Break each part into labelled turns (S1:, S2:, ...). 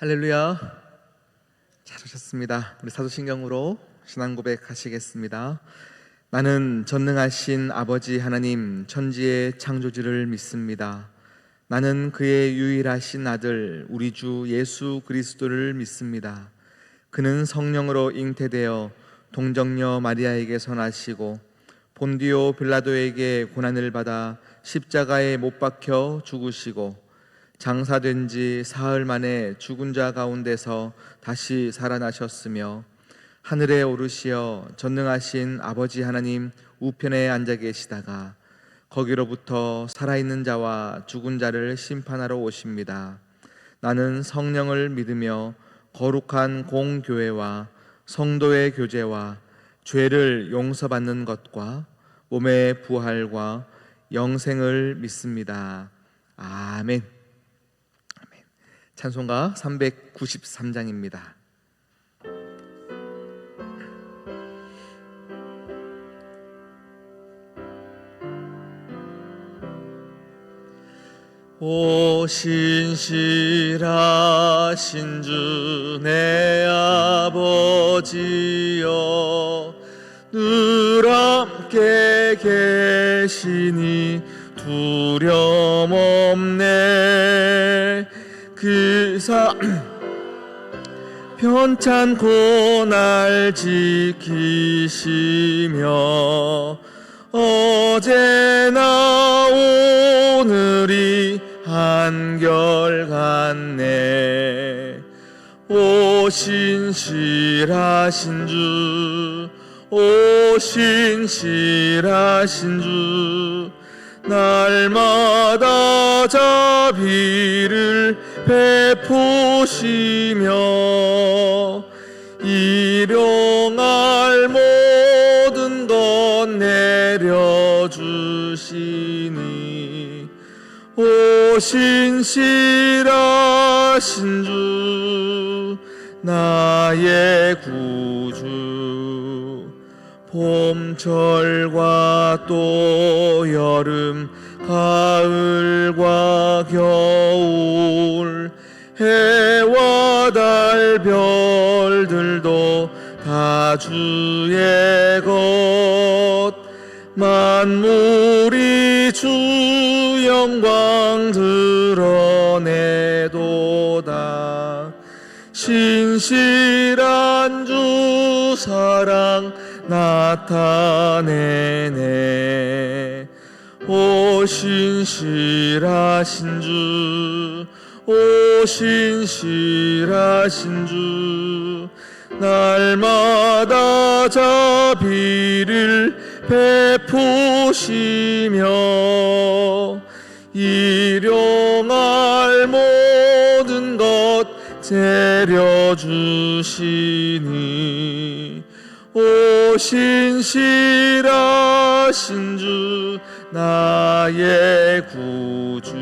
S1: 할렐루야. 잘 오셨습니다. 우리 사도신경으로 신앙 고백하시겠습니다. 나는 전능하신 아버지 하나님 천지의 창조주를 믿습니다. 나는 그의 유일하신 아들 우리 주 예수 그리스도를 믿습니다. 그는 성령으로 잉태되어 동정녀 마리아에게서 나시고 본디오 빌라도에게 고난을 받아 십자가에 못 박혀 죽으시고 장사된 지 사흘 만에 죽은 자 가운데서 다시 살아나셨으며 하늘에 오르시어 전능하신 아버지 하나님 우편에 앉아 계시다가 거기로부터 살아있는 자와 죽은 자를 심판하러 오십니다. 나는 성령을 믿으며 거룩한 공교회와 성도의 교제와 죄를 용서받는 것과 몸의 부활과 영생을 믿습니다. 아멘. 찬송가 393장입니다. 오 신실하신 주 내 아버지여, 늘 함께 계시니 두려움 없네. 편찮고 날 지키시며 어제나 오늘이 한결같네. 오 신실하신 주, 오 신실하신 주, 날마다 자비를 베푸시며 일용할 모든 것 내려주시니 오 신실하신 주 나의 구주, 봄철과 또 여름 가을과 겨울 해와 달 별들도 다 주의 것, 만물이 주 영광 드러내도다. 신실한 주 사랑 나타내네. 오 신실하신 주, 오 신실하신 주, 날마다 자비를 베푸시며 일용할 모든 것 재려주시니 오 신실하신 주 나의 구주,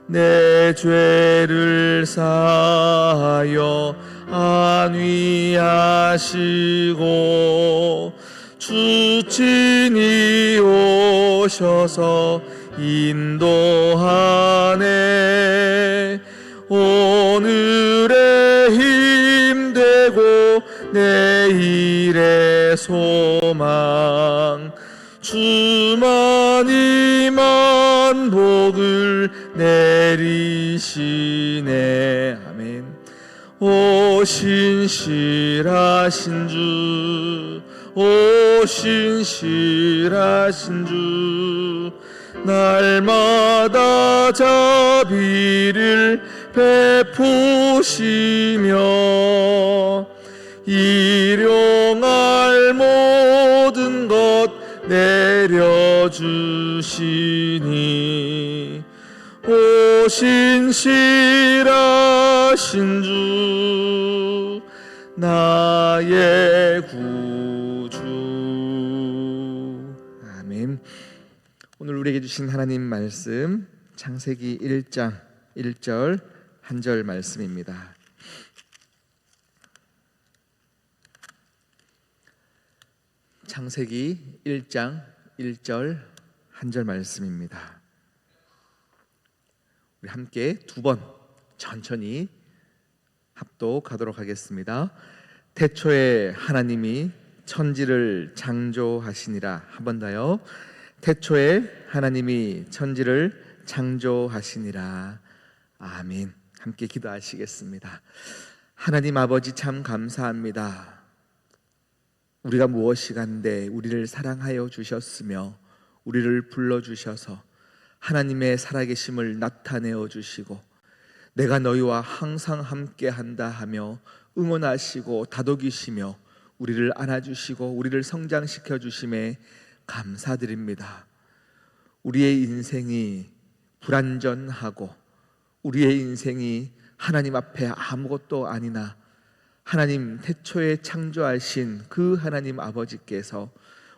S1: 내 죄를 사하여 안위하시고 주 친히 오셔서 인도하네. 오늘의 힘되고 내일의 소망, 주만이만 복을 내리시네. 아멘. 오 신실하신 주, 오 신실하신 주, 날마다 자비를 베푸시며 일용할 모든 것 내려주시니 오 신실하신 주 나의 구주. 아멘. 오늘 우리에게 주신 하나님 말씀 창세기 1장 1절 한 절 말씀입니다. 창세기 1장 1절 한 절 말씀입니다. 우리 함께 두 번 천천히 합독하도록 하겠습니다. 태초에 하나님이 천지를 창조하시니라. 한 번 더요. 태초에 하나님이 천지를 창조하시니라. 아멘. 함께 기도하시겠습니다. 하나님 아버지, 참 감사합니다. 우리가 무엇이간데 우리를 사랑하여 주셨으며 우리를 불러주셔서 하나님의 살아계심을 나타내어 주시고 내가 너희와 항상 함께한다 하며 응원하시고 다독이시며 우리를 안아주시고 우리를 성장시켜 주심에 감사드립니다. 우리의 인생이 불완전하고 우리의 인생이 하나님 앞에 아무것도 아니나 하나님 태초에 창조하신 그 하나님 아버지께서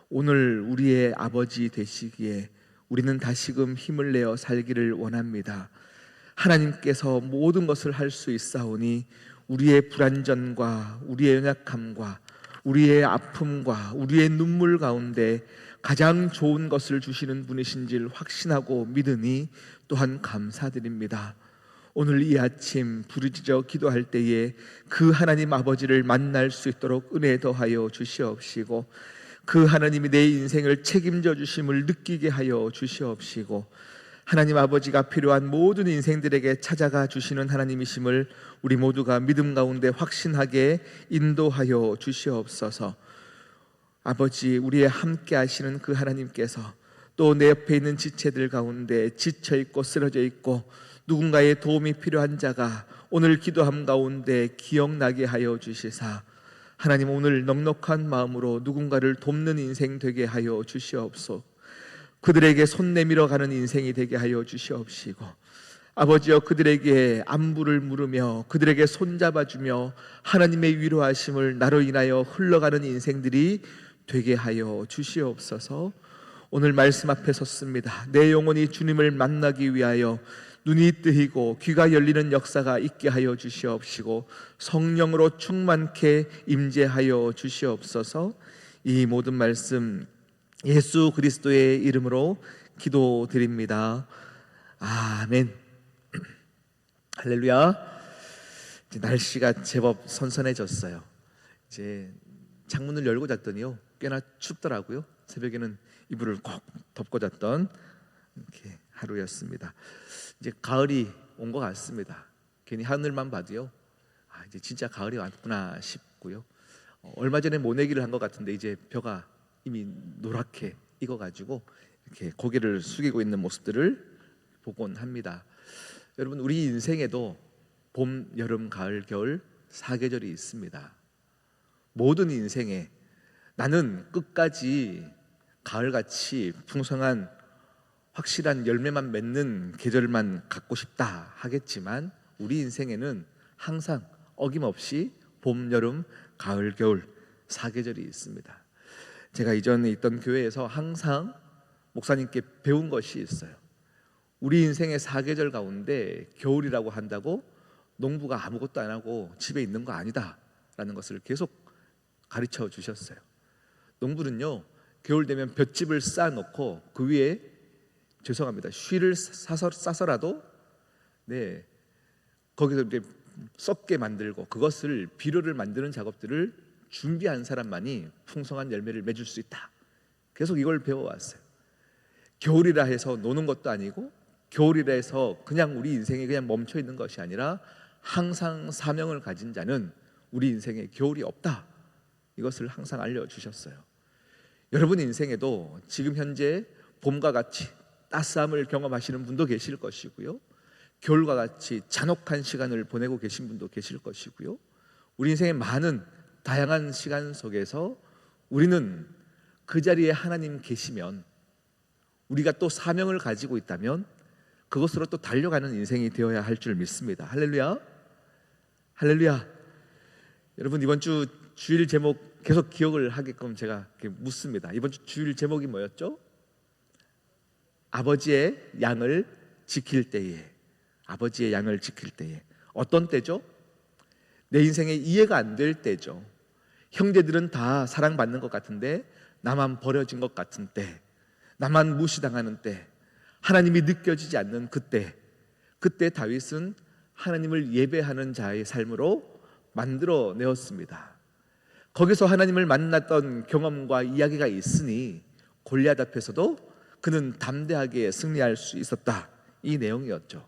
S1: 오늘 우리의 아버지 되시기에 우리는 다시금 힘을 내어 살기를 원합니다. 하나님께서 모든 것을 할 수 있사오니 우리의 불완전과 우리의 연약함과 우리의 아픔과 우리의 눈물 가운데 가장 좋은 것을 주시는 분이신 줄 확신하고 믿으니 또한 감사드립니다. 오늘 이 아침 부르짖어 기도할 때에 그 하나님 아버지를 만날 수 있도록 은혜 더하여 주시옵시고 그 하나님이 내 인생을 책임져 주심을 느끼게 하여 주시옵시고 하나님 아버지가 필요한 모든 인생들에게 찾아가 주시는 하나님이심을 우리 모두가 믿음 가운데 확신하게 인도하여 주시옵소서. 아버지, 우리의 함께 하시는 그 하나님께서 또 내 옆에 있는 지체들 가운데 지쳐 있고 쓰러져 있고 누군가의 도움이 필요한 자가 오늘 기도함 가운데 기억나게 하여 주시사 하나님, 오늘 넉넉한 마음으로 누군가를 돕는 인생 되게 하여 주시옵소서. 그들에게 손 내밀어 가는 인생이 되게 하여 주시옵시고 아버지여, 그들에게 안부를 물으며 그들에게 손잡아주며 하나님의 위로하심을 나로 인하여 흘러가는 인생들이 되게 하여 주시옵소서. 오늘 말씀 앞에 섰습니다. 내 영혼이 주님을 만나기 위하여 눈이 뜨이고 귀가 열리는 역사가 있게 하여 주시옵시고 성령으로 충만케 임재하여 주시옵소서. 이 모든 말씀 예수 그리스도의 이름으로 기도드립니다. 아멘. 할렐루야. 이제 날씨가 제법 선선해졌어요. 이제 창문을 열고 잤더니요 꽤나 춥더라고요. 새벽에는 이불을 꼭 덮고 잤던 이렇게 하루였습니다. 이제 가을이 온 것 같습니다. 괜히 하늘만 봐도요, 이제 진짜 가을이 왔구나 싶고요. 얼마 전에 모내기를 한 것 같은데 이제 벼가 이미 노랗게 익어가지고 이렇게 고개를 숙이고 있는 모습들을 보곤 합니다. 여러분, 우리 인생에도 봄, 여름, 가을, 겨울 4계절이 있습니다. 모든 인생에 나는 끝까지 가을같이 풍성한 확실한 열매만 맺는 계절만 갖고 싶다 하겠지만 우리 인생에는 항상 어김없이 봄, 여름, 가을, 겨울 4계절이 있습니다. 제가 이전에 있던 교회에서 항상 목사님께 배운 것이 있어요. 우리 인생의 4계절 가운데 겨울이라고 한다고 농부가 아무것도 안 하고 집에 있는 거 아니다 라는 것을 계속 가르쳐 주셨어요. 농부는요, 겨울 되면 볏짚을 쌓아놓고 그 위에 쉬를 싸서라도 거기서 이제 썩게 만들고 그것을 비료를 만드는 작업들을 준비한 사람만이 풍성한 열매를 맺을 수 있다. 계속 이걸 배워왔어요. 겨울이라 해서 노는 것도 아니고 겨울이라 해서 그냥 우리 인생이 그냥 멈춰 있는 것이 아니라 항상 사명을 가진 자는 우리 인생에 겨울이 없다. 이것을 항상 알려주셨어요. 여러분 인생에도 지금 현재 봄과 같이 따스함을 경험하시는 분도 계실 것이고요, 겨울과 같이 잔혹한 시간을 보내고 계신 분도 계실 것이고요, 우리 인생의 많은 다양한 시간 속에서 우리는 그 자리에 하나님 계시면, 우리가 또 사명을 가지고 있다면 그것으로 또 달려가는 인생이 되어야 할 줄 믿습니다. 할렐루야. 할렐루야. 여러분, 이번 주 주일 제목 계속 기억을 하게끔 제가 묻습니다. 이번 주 주일 제목이 뭐였죠? 아버지의 양을 지킬 때에. 아버지의 양을 지킬 때에. 어떤 때죠? 내 인생에 이해가 안 될 때죠. 형제들은 다 사랑받는 것 같은데 나만 버려진 것 같은 때, 나만 무시당하는 때, 하나님이 느껴지지 않는 그때 다윗은 하나님을 예배하는 자의 삶으로 만들어 내었습니다. 거기서 하나님을 만났던 경험과 이야기가 있으니 골리앗 앞에서도 그는 담대하게 승리할 수 있었다, 이 내용이었죠.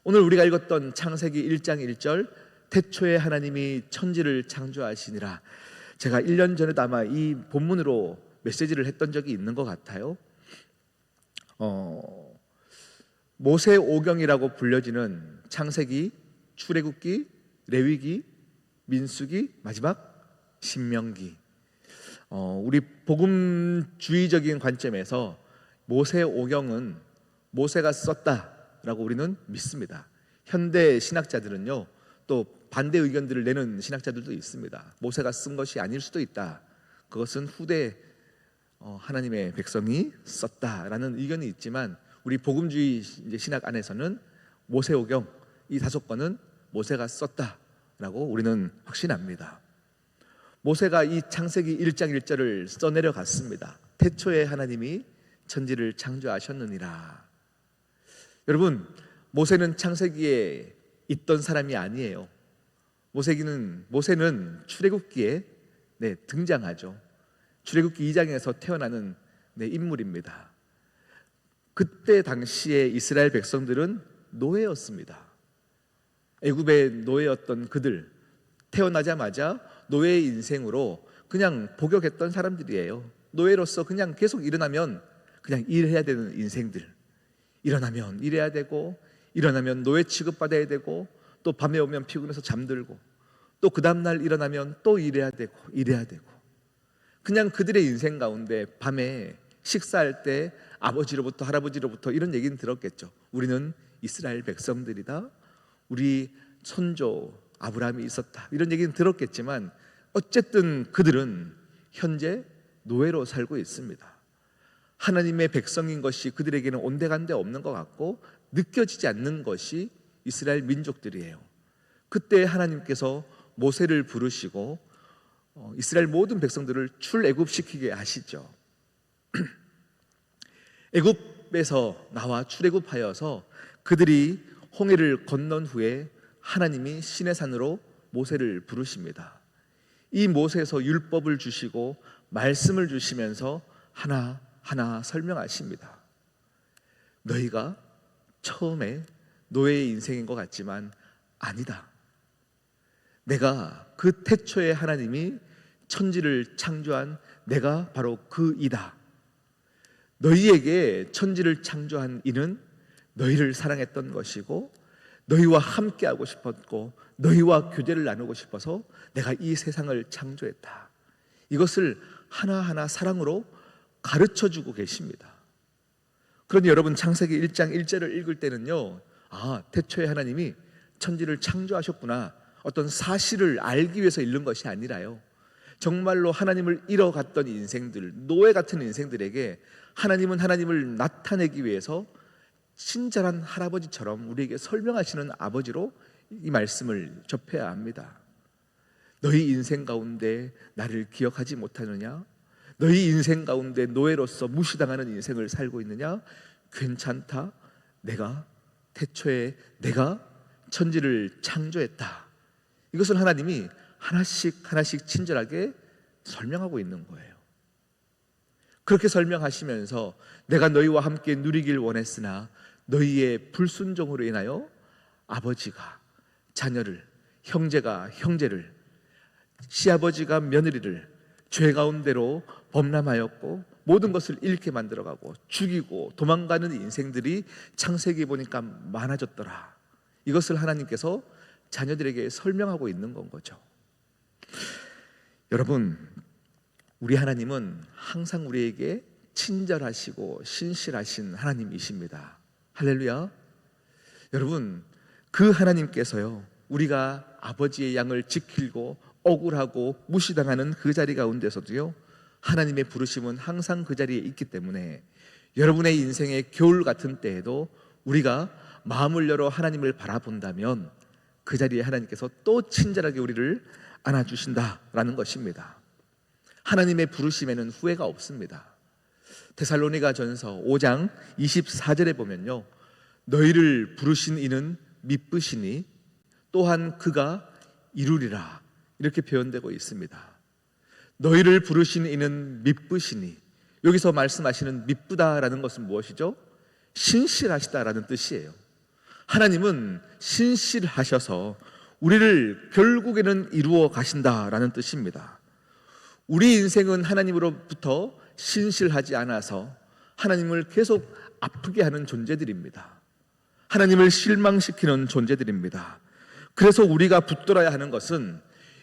S1: 오늘 우리가 읽었던 창세기 1장 1절, 태초에 하나님이 천지를 창조하시니라, 제가 1년 전에도 아마 이 본문으로 메시지를 했던 적이 있는 것 같아요. 모세오경이라고 불려지는 창세기, 출애굽기, 레위기, 민수기, 마지막 신명기. 우리 복음주의적인 관점에서 모세오경은 모세가 썼다라고 우리는 믿습니다. 현대 신학자들은요, 또 반대 의견들을 내는 신학자들도 있습니다. 모세가 쓴 것이 아닐 수도 있다, 그것은 후대 하나님의 백성이 썼다라는 의견이 있지만, 우리 복음주의 신학 안에서는 모세오경 이 5권은 모세가 썼다라고 우리는 확신합니다. 모세가 이 창세기 1장 1절을 써내려갔습니다. 태초에 하나님이 천지를 창조하셨느니라. 여러분, 모세는 창세기에 있던 사람이 아니에요. 모세는 출애굽기에 등장하죠. 출애굽기 2장에서 태어나는 인물입니다. 그때 당시에 이스라엘 백성들은 노예였습니다. 애굽의 노예였던 그들, 태어나자마자 노예의 인생으로 그냥 복역했던 사람들이에요. 노예로서 그냥 계속 일어나면 그냥 일해야 되는 인생들. 일어나면 일해야 되고, 일어나면 노예 취급받아야 되고, 또 밤에 오면 피곤해서 잠들고, 또 그 다음날 일어나면 또 일해야 되고, 그냥 그들의 인생 가운데 밤에 식사할 때 아버지로부터 할아버지로부터 이런 얘기는 들었겠죠. 우리는 이스라엘 백성들이다, 우리 선조 아브라함이 있었다, 이런 얘기는 들었겠지만 어쨌든 그들은 현재 노예로 살고 있습니다. 하나님의 백성인 것이 그들에게는 온데간데 없는 것 같고 느껴지지 않는 것이 이스라엘 민족들이에요. 그때 하나님께서 모세를 부르시고 이스라엘 모든 백성들을 출애굽시키게 하시죠. 애굽에서 나와 출애굽하여서 그들이 홍해를 건넌 후에 하나님이 시내산으로 모세를 부르십니다. 이 모세에서 율법을 주시고 말씀을 주시면서 하나하나 설명하십니다. 너희가 처음에 노예의 인생인 것 같지만 아니다. 내가 그 태초에 하나님이 천지를 창조한 내가 바로 그 이다. 너희에게 천지를 창조한 이는 너희를 사랑했던 것이고 너희와 함께하고 싶었고 너희와 교제를 나누고 싶어서 내가 이 세상을 창조했다. 이것을 하나하나 사랑으로 가르쳐주고 계십니다. 그런데 여러분, 창세기 1장 1절을 읽을 때는요, 태초에 하나님이 천지를 창조하셨구나, 어떤 사실을 알기 위해서 읽는 것이 아니라요, 정말로 하나님을 잃어갔던 인생들, 노예 같은 인생들에게 하나님은 하나님을 나타내기 위해서 친절한 할아버지처럼 우리에게 설명하시는 아버지로 이 말씀을 접해야 합니다. 너희 인생 가운데 나를 기억하지 못하느냐? 너희 인생 가운데 노예로서 무시당하는 인생을 살고 있느냐? 괜찮다. 태초에 내가 천지를 창조했다. 이것을 하나님이 하나씩 친절하게 설명하고 있는 거예요. 그렇게 설명하시면서 내가 너희와 함께 누리길 원했으나 너희의 불순종으로 인하여 아버지가 자녀를, 형제가 형제를, 시아버지가 며느리를 죄 가운데로 범람하였고 모든 것을 잃게 만들어가고 죽이고 도망가는 인생들이 창세기 보니까 많아졌더라. 이것을 하나님께서 자녀들에게 설명하고 있는 건 거죠. 여러분, 우리 하나님은 항상 우리에게 친절하시고 신실하신 하나님이십니다. 할렐루야. 여러분, 그 하나님께서요, 우리가 아버지의 양을 지키고 억울하고 무시당하는 그 자리 가운데서도요, 하나님의 부르심은 항상 그 자리에 있기 때문에 여러분의 인생의 겨울 같은 때에도 우리가 마음을 열어 하나님을 바라본다면 그 자리에 하나님께서 또 친절하게 우리를 안아주신다라는 것입니다. 하나님의 부르심에는 후회가 없습니다. 데살로니가 전서 5장 24절에 보면요, 너희를 부르신 이는 미쁘시니 또한 그가 이루리라, 이렇게 표현되고 있습니다. 너희를 부르신 이는 미쁘시니, 여기서 말씀하시는 미쁘다라는 것은 무엇이죠? 신실하시다라는 뜻이에요. 하나님은 신실하셔서 우리를 결국에는 이루어 가신다라는 뜻입니다. 우리 인생은 하나님으로부터 신실하지 않아서 하나님을 계속 아프게 하는 존재들입니다. 하나님을 실망시키는 존재들입니다. 그래서 우리가 붙들어야 하는 것은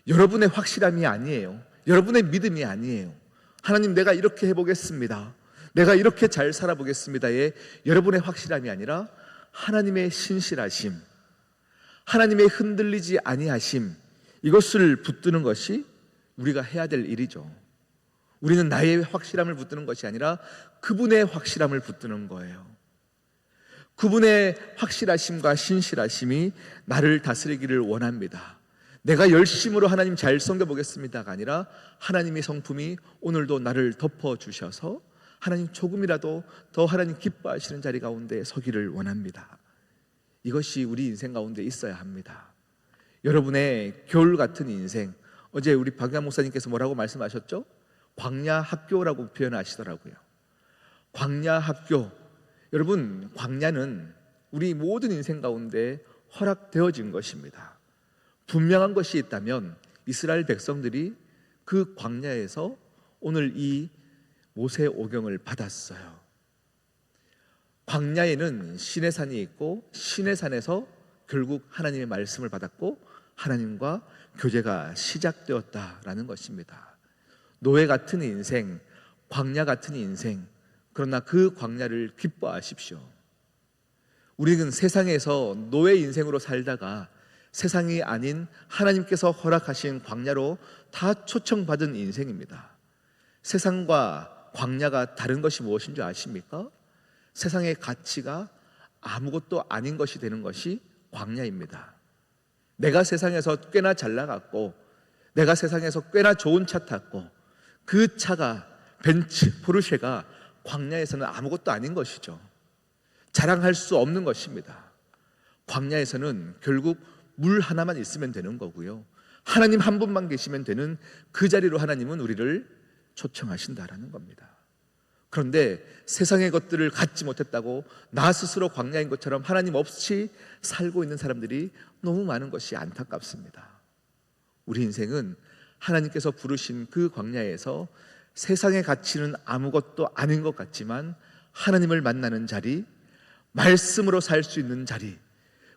S1: 여러분의 확실함이 아니에요. 여러분의 믿음이 아니에요. 하나님, 내가 이렇게 해보겠습니다, 내가 이렇게 잘 살아보겠습니다의 여러분의 확실함이 아니라 하나님의 신실하심, 하나님의 흔들리지 아니하심, 이것을 붙드는 것이 우리가 해야 될 일이죠. 우리는 나의 확실함을 붙드는 것이 아니라 그분의 확실함을 붙드는 거예요. 그분의 확실하심과 신실하심이 나를 다스리기를 원합니다. 내가 열심으로 하나님 잘 섬겨보겠습니다가 아니라 하나님의 성품이 오늘도 나를 덮어주셔서 하나님 조금이라도 더 하나님 기뻐하시는 자리 가운데 서기를 원합니다. 이것이 우리 인생 가운데 있어야 합니다. 여러분의 겨울 같은 인생, 어제 우리 박양 목사님께서 뭐라고 말씀하셨죠? 광야 학교라고 표현하시더라고요. 광야 학교. 여러분, 광야는 우리 모든 인생 가운데 허락되어진 것입니다. 분명한 것이 있다면 이스라엘 백성들이 그 광야에서 오늘 이 모세오경을 받았어요. 광야에는 시내산이 있고 시내산에서 결국 하나님의 말씀을 받았고 하나님과 교제가 시작되었다라는 것입니다. 노예 같은 인생, 광야 같은 인생, 그러나 그 광야를 기뻐하십시오. 우리는 세상에서 노예 인생으로 살다가 세상이 아닌 하나님께서 허락하신 광야로 다 초청받은 인생입니다. 세상과 광야가 다른 것이 무엇인 줄 아십니까? 세상의 가치가 아무것도 아닌 것이 되는 것이 광야입니다. 내가 세상에서 꽤나 잘 나갔고 내가 세상에서 꽤나 좋은 차 탔고 그 차가 벤츠, 포르쉐가 광야에서는 아무것도 아닌 것이죠. 자랑할 수 없는 것입니다. 광야에서는 결국 물 하나만 있으면 되는 거고요, 하나님 한 분만 계시면 되는 그 자리로 하나님은 우리를 초청하신다라는 겁니다. 그런데 세상의 것들을 갖지 못했다고 나 스스로 광야인 것처럼 하나님 없이 살고 있는 사람들이 너무 많은 것이 안타깝습니다. 우리 인생은 하나님께서 부르신 그 광야에서 세상의 가치는 아무것도 아닌 것 같지만 하나님을 만나는 자리, 말씀으로 살 수 있는 자리,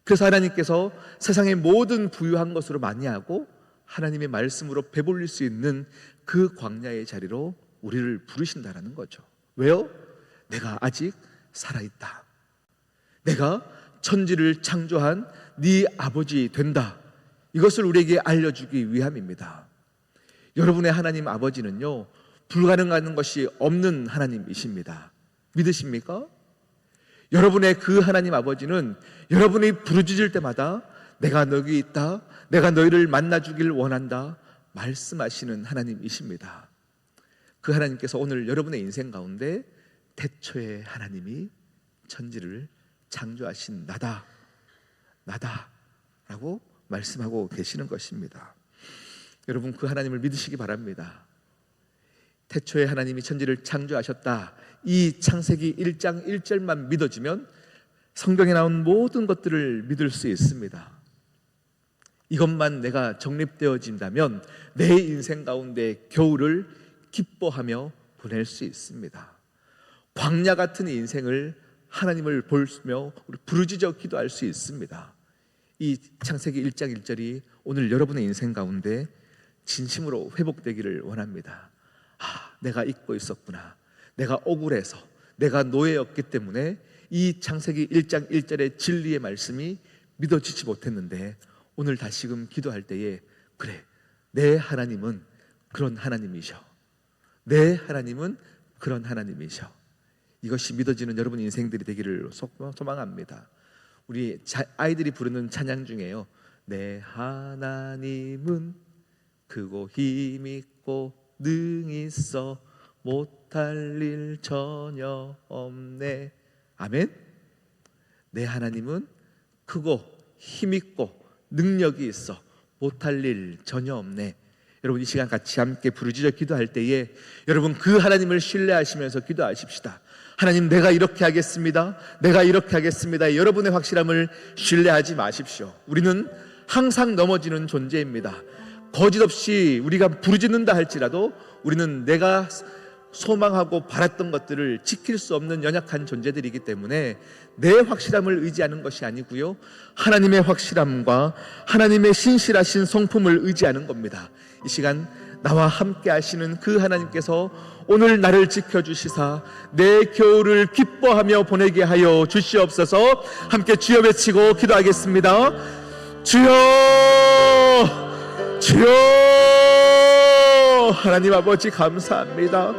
S1: 그래서 하나님께서 세상의 모든 부유한 것으로 만회하고 하나님의 말씀으로 배불릴 수 있는 그 광야의 자리로 우리를 부르신다라는 거죠. 왜요? 내가 아직 살아있다. 내가 천지를 창조한 네 아버지 된다. 이것을 우리에게 알려주기 위함입니다. 여러분의 하나님 아버지는요, 불가능한 것이 없는 하나님이십니다. 믿으십니까? 여러분의 그 하나님 아버지는 여러분이 부르짖을 때마다 내가 너기 있다, 내가 너희를 만나주길 원한다 말씀하시는 하나님이십니다. 그 하나님께서 오늘 여러분의 인생 가운데 태초에 하나님이 천지를 창조하신 나다 라고 말씀하고 계시는 것입니다. 여러분, 그 하나님을 믿으시기 바랍니다. 태초에 하나님이 천지를 창조하셨다, 이 창세기 1장 1절만 믿어지면 성경에 나온 모든 것들을 믿을 수 있습니다. 이것만 내가 정립되어진다면 내 인생 가운데 겨울을 기뻐하며 보낼 수 있습니다. 광야 같은 인생을 하나님을 보며 부르짖어 기도할 수 있습니다. 이 창세기 1장 1절이 오늘 여러분의 인생 가운데 진심으로 회복되기를 원합니다. 내가 잊고 있었구나. 내가 억울해서, 내가 노예였기 때문에 이 창세기 1장 1절의 진리의 말씀이 믿어지지 못했는데 오늘 다시금 기도할 때에 그래, 내 하나님은 그런 하나님이셔. 내 하나님은 그런 하나님이셔. 이것이 믿어지는 여러분 인생들이 되기를 소망합니다. 우리 아이들이 부르는 찬양 중에요, 내 하나님은 크고 힘있고 능히 있어 못할 일 전혀 없네. 아멘. 내 하나님은 크고 힘있고 능력이 있어 못할 일 전혀 없네. 여러분 이 시간 같이 함께 부르짖어 기도할 때에 여러분 그 하나님을 신뢰하시면서 기도하십시다. 하나님, 내가 이렇게 하겠습니다. 내가 이렇게 하겠습니다. 여러분의 확실함을 신뢰하지 마십시오. 우리는 항상 넘어지는 존재입니다. 거짓없이 우리가 부르짖는다 할지라도 우리는 내가 소망하고 바랐던 것들을 지킬 수 없는 연약한 존재들이기 때문에 내 확실함을 의지하는 것이 아니고요, 하나님의 확실함과 하나님의 신실하신 성품을 의지하는 겁니다. 이 시간 나와 함께 하시는 그 하나님께서 오늘 나를 지켜주시사 내 겨울을 기뻐하며 보내게 하여 주시옵소서. 함께 주여 외치고 기도하겠습니다. 주여, 주여. 하나님 아버지 감사합니다.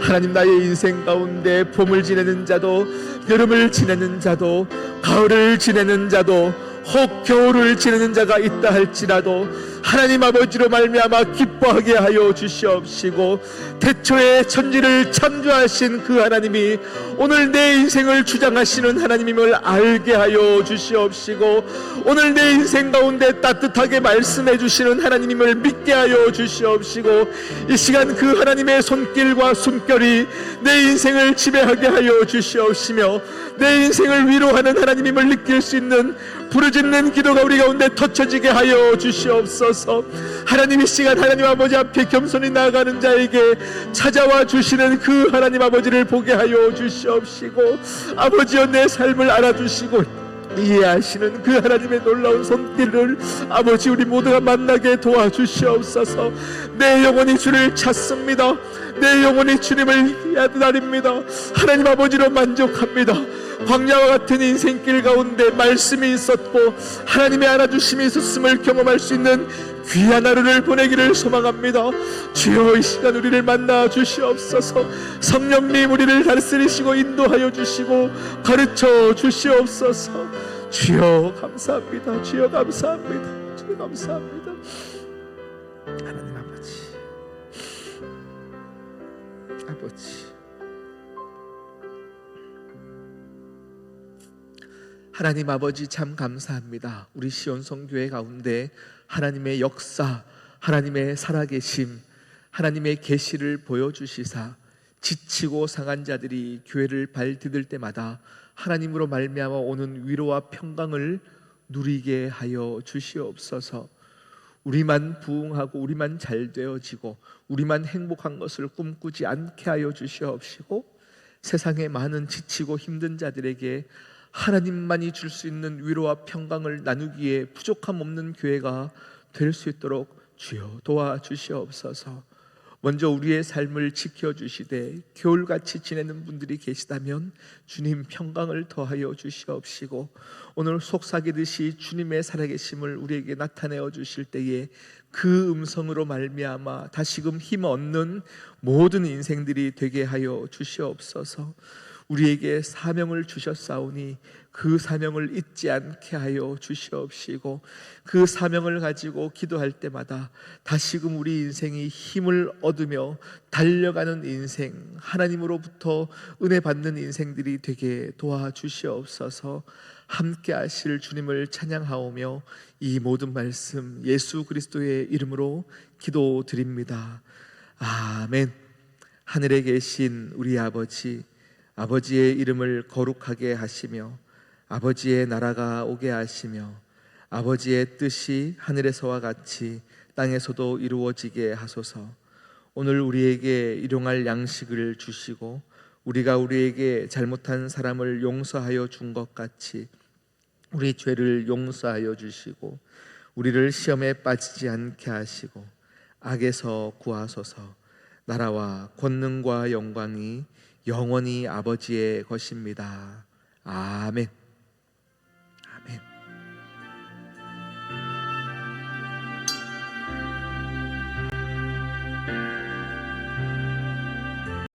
S1: 하나님, 나의 인생 가운데 봄을 지내는 자도 여름을 지내는 자도 가을을 지내는 자도 혹 겨울을 지내는 자가 있다 할지라도 하나님 아버지로 말미암아 기뻐하게 하여 주시옵시고, 태초에 천지를 창조하신 그 하나님이 오늘 내 인생을 주장하시는 하나님임을 알게 하여 주시옵시고, 오늘 내 인생 가운데 따뜻하게 말씀해 주시는 하나님임을 믿게 하여 주시옵시고, 이 시간 그 하나님의 손길과 숨결이 내 인생을 지배하게 하여 주시옵시며, 내 인생을 위로하는 하나님임을 느낄 수 있는 부르짖는 기도가 우리 가운데 터쳐지게 하여 주시옵소서. 하나님, 이 시간 하나님 아버지 앞에 겸손히 나아가는 자에게 찾아와 주시는 그 하나님 아버지를 보게 하여 주시옵시고, 아버지여 내 삶을 알아주시고 이해하시는 그 하나님의 놀라운 손길을 아버지 우리 모두가 만나게 도와주시옵소서. 내 영혼이 주를 찾습니다. 내 영혼이 주님을 야단입니다. 하나님 아버지로 만족합니다. 광야와 같은 인생길 가운데 말씀이 있었고 하나님의 안아주심이 있었음을 경험할 수 있는 귀한 하루를 보내기를 소망합니다. 주여, 이 시간 우리를 만나 주시옵소서. 성령님 우리를 다스리시고 인도하여 주시고 가르쳐 주시옵소서. 주여 감사합니다. 주여 감사합니다. 주여 감사합니다. 하나님 아버지, 하나님 아버지 참 감사합니다. 우리 시온성교회 가운데 하나님의 역사, 하나님의 살아계심, 하나님의 계시를 보여주시사 지치고 상한 자들이 교회를 발디딜 때마다 하나님으로 말미암아 오는 위로와 평강을 누리게 하여 주시옵소서. 우리만 부흥하고 우리만 잘 되어지고 우리만 행복한 것을 꿈꾸지 않게 하여 주시옵시고, 세상의 많은 지치고 힘든 자들에게 하나님만이 줄 수 있는 위로와 평강을 나누기에 부족함 없는 교회가 될 수 있도록 주여 도와주시옵소서. 먼저 우리의 삶을 지켜주시되 겨울같이 지내는 분들이 계시다면 주님 평강을 더하여 주시옵시고, 오늘 속삭이듯이 주님의 살아계심을 우리에게 나타내어 주실 때에 그 음성으로 말미암아 다시금 힘 얻는 모든 인생들이 되게 하여 주시옵소서. 우리에게 사명을 주셨사오니 그 사명을 잊지 않게 하여 주시옵시고, 그 사명을 가지고 기도할 때마다 다시금 우리 인생이 힘을 얻으며 달려가는 인생, 하나님으로부터 은혜 받는 인생들이 되게 도와주시옵소서. 함께 하실 주님을 찬양하오며 이 모든 말씀 예수 그리스도의 이름으로 기도드립니다. 아멘. 하늘에 계신 우리 아버지, 아버지의 이름을 거룩하게 하시며 아버지의 나라가 오게 하시며 아버지의 뜻이 하늘에서와 같이 땅에서도 이루어지게 하소서. 오늘 우리에게 일용할 양식을 주시고 우리가 우리에게 잘못한 사람을 용서하여 준 것 같이 우리 죄를 용서하여 주시고 우리를 시험에 빠지지 않게 하시고 악에서 구하소서. 나라와 권능과 영광이 영원히 아버지의 것입니다. 아멘.